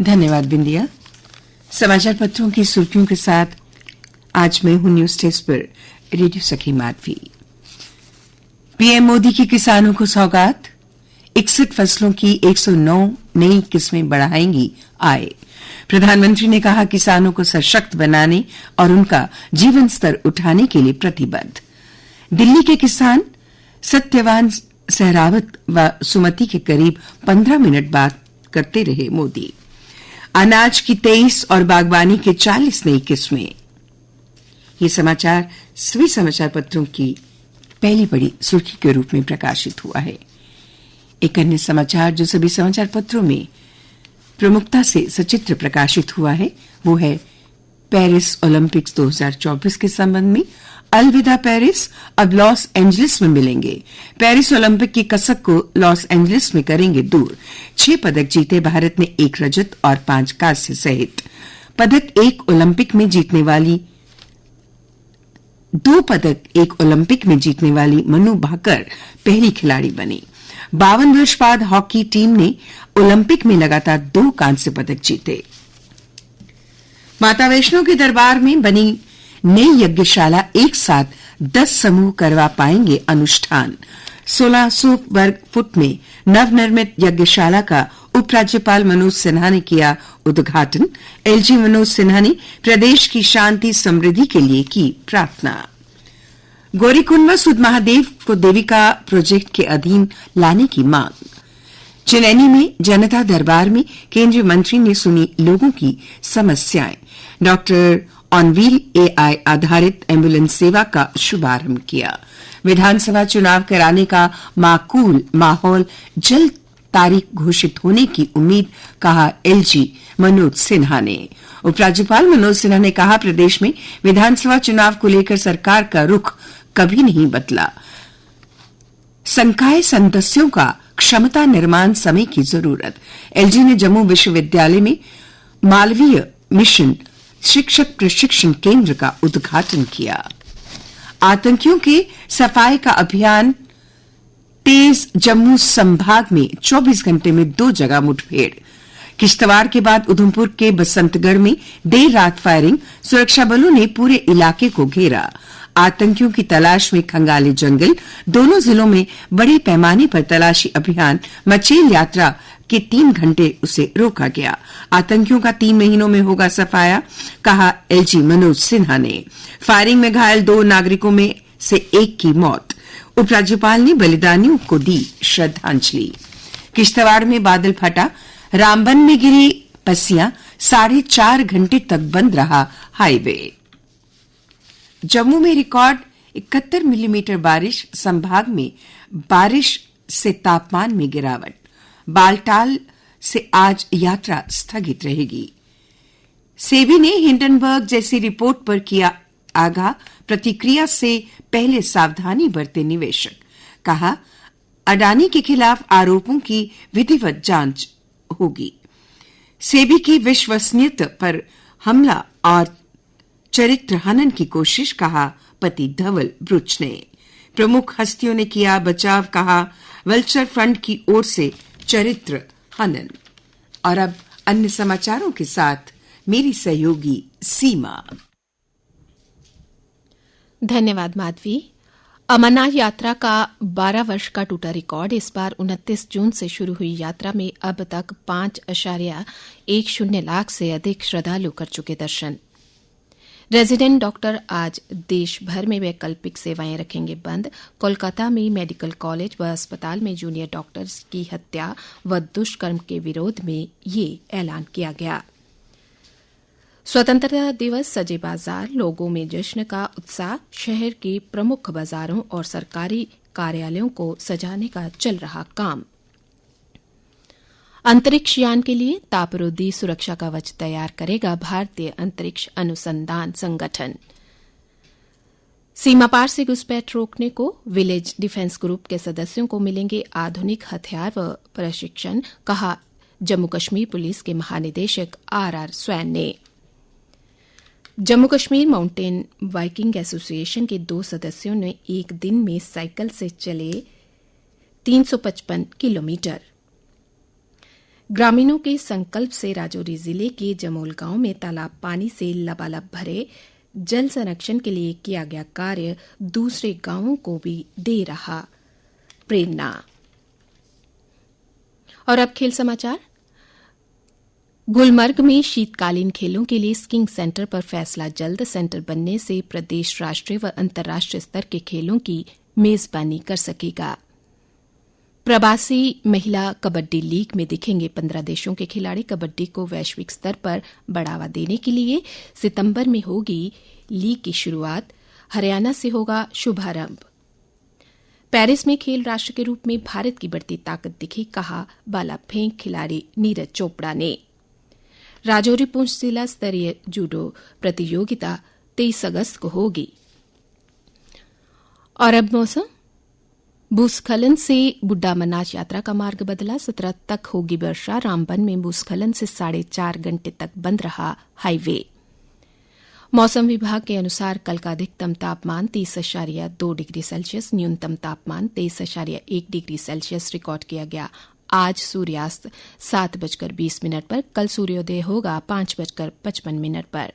धन्यवाद बिंदिया। समाचार पत्रों की सुर्खियों के साथ आज मैं हूं न्यूज डेस्क पर रेडियो सखी माधवी। पीएम मोदी की किसानों को सौगात, 61 फसलों की 109 नई किस्में बढ़ाएंगी आय। प्रधानमंत्री ने कहा किसानों को सशक्त बनाने और उनका जीवन स्तर उठाने के लिए प्रतिबद्ध। दिल्ली के किसान सत्यवान सहरावत व सुमति के करीब 15 मिनट बात करते रहे मोदी। अनाज की 23 और बागवानी के 40 नई किस्में। ये समाचार सभी समाचार पत्रों की पहली बड़ी सुर्खी के रूप में प्रकाशित हुआ है। एक अन्य समाचार जो सभी समाचार पत्रों में प्रमुखता से सचित्र प्रकाशित हुआ है वो है पेरिस ओलंपिक्स 2024 के संबंध में। अलविदा पेरिस, अब लॉस एंजलिस में मिलेंगे। पेरिस ओलंपिक की कसक को लॉस एंजलिस में करेंगे दूर। 6 पदक जीते भारत ने, 1 रजत और 5 कांस्य सहित पदक। 2 पदक एक ओलंपिक में जीतने वाली मनु भाकर पहली खिलाड़ी बनी। 52 वर्ष बाद हॉकी टीम ने ओलंपिक में लगातार 2 कांस्य पदक जीते। माता वैष्णो के दरबार में बनी नई यज्ञशाला एक साथ 10 समूह करवा पाएंगे अनुष्ठान। 1600 वर्ग फुट में नवनिर्मित यज्ञशाला का उपराज्यपाल मनोज सिन्हा ने किया उद्घाटन। एलजी मनोज सिन्हा ने प्रदेश की शांति समृद्धि के लिए की प्रार्थना। गौरीकुंड व सुध महादेव को देविका प्रोजेक्ट के अधीन लाने की मांग। चिनैनी में जनता दरबार में केंद्रीय मंत्री ने सुनी लोगों की समस्याएं। डॉक्टर ऑन व्हील एआई आधारित एम्बुलेंस सेवा का शुभारंभ किया। विधानसभा चुनाव कराने का माकूल माहौल जल्द तारीख घोषित होने की उम्मीद, कहा एलजी मनोज सिन्हा ने। उपराज्यपाल मनोज सिन्हा ने कहा प्रदेश में विधानसभा चुनाव को लेकर सरकार का रुख कभी नहीं बदला। संकाय सदस्यों का क्षमता निर्माण समय की जरूरत। एलजी ने जम्मू विश्वविद्यालय में मालवीय मिशन शिक्षक प्रशिक्षण केंद्र का उद्घाटन किया। आतंकियों के सफाई का अभियान तेज। जम्मू संभाग में 24 घंटे में 2 जगह मुठभेड़। किश्तवाड़ के बाद उधमपुर के बसंतगढ़ में देर रात फायरिंग। सुरक्षा बलों ने पूरे इलाके को घेरा। आतंकियों की तलाश में खंगाले जंगल। दोनों जिलों में बड़े पैमाने पर तलाशी अभियान। मचेल यात्रा के 3 घंटे उसे रोका गया। आतंकियों का 3 महीनों में होगा सफाया, कहा एलजी मनोज सिन्हा ने। फायरिंग में घायल 2 नागरिकों में से 1 की मौत। उपराज्यपाल ने बलिदानियों को दी श्रद्धांजलि। किश्तवाड़ में बादल फटा। रामबन में गिरी पस्सियां। 4.5 घंटे तक बंद रहा हाईवे। जम्मू में रिकॉर्ड 71 मिलीमीटर बारिश। संभाग में बारिश से तापमान में गिरावट। बालटाल से आज यात्रा स्थगित रहेगी। सेबी ने हिंडनबर्ग जैसी रिपोर्ट पर किया आगाह। प्रतिक्रिया से पहले सावधानी बरते निवेशक, कहा अडानी के खिलाफ आरोपों की विधिवत जांच होगी। सेबी की विश्वसनीयता पर हमला और चरित्र हनन की कोशिश, कहा पति धवल ब्रुच ने। प्रमुख हस्तियों ने किया बचाव, कहा वल्चर फ्रंट की ओर से चरित्र हनन। और अब अन्य समाचारों के साथ मेरी सहयोगी सीमा। धन्यवाद माधवी। अमरनाथ यात्रा का 12 वर्ष का टूटा रिकॉर्ड। इस बार 29 जून से शुरू हुई यात्रा में अब तक 5.10 लाख से अधिक श्रद्धालु कर चुके दर्शन। रेजिडेंट डॉक्टर आज देश भर में वैकल्पिक सेवाएं रखेंगे बंद। कोलकाता में मेडिकल कॉलेज व अस्पताल में जूनियर डॉक्टर्स की हत्या व दुष्कर्म के विरोध में ये ऐलान किया गया। स्वतंत्रता दिवस सजे बाजार, लोगों में जश्न का उत्साह। शहर के प्रमुख बाजारों और सरकारी कार्यालयों को सजाने का चल रहा काम। अंतरिक्ष यान के लिए तापरोधी सुरक्षा कवच तैयार करेगा भारतीय अंतरिक्ष अनुसंधान संगठन। सीमा पार से घुसपैठ रोकने को विलेज डिफेंस ग्रुप के सदस्यों को मिलेंगे आधुनिक हथियार व प्रशिक्षण, कहा जम्मू कश्मीर पुलिस के महानिदेशक आरआर स्वैन ने। Jammu Kashmir mountain biking association के 2 सदस्यों ने एक दिन में साइकिल से चले 355 किलोमीटर। ग्रामीणों के संकल्प से राजौरी जिले के जमोल गांव में तालाब पानी से लबालब भरे। जल संरक्षण के लिए किया गया कार्य दूसरे गांवों को भी दे रहा प्रेरणा। और अब खेल समाचार। गुलमर्ग में शीतकालीन खेलों के लिए स्कीइंग सेंटर पर फैसला जल्द। सेंटर बनने से प्रदेश राष्ट्रीय व अंतर्राष्ट्रीय स्तर के खेलों की मेजबानी कर सकेगा। प्रवासी महिला कबड्डी लीग में दिखेंगे 15 देशों के खिलाड़ी। कबड्डी को वैश्विक स्तर पर बढ़ावा देने के लिए सितंबर में होगी लीग की शुरुआत। हरियाणा से होगा शुभारंभ। पेरिस में खेल राष्ट्र के रूप में भारत की बढ़ती ताकत दिखी, कहा भाला फेंक खिलाड़ी नीरज चोपड़ा ने। राजौरी पुंछ जिला स्तरीय जूडो प्रतियोगिता 23 अगस्त को होगी। और अब मौसम। भूस्खलन से बुड्ढा अमरनाथ यात्रा का मार्ग बदला। 17 तक होगी वर्षा। रामबन में भूस्खलन से 4.5 घंटे तक बंद रहा हाईवे। मौसम विभाग के अनुसार कल का अधिकतम तापमान 30.2 डिग्री सेल्सियस, न्यूनतम तापमान 23.1 डिग्री सेल्सियस रिकॉर्ड किया गया। आज सूर्यास्त 7:20 पर। कल सूर्योदय होगा 5:55 पर।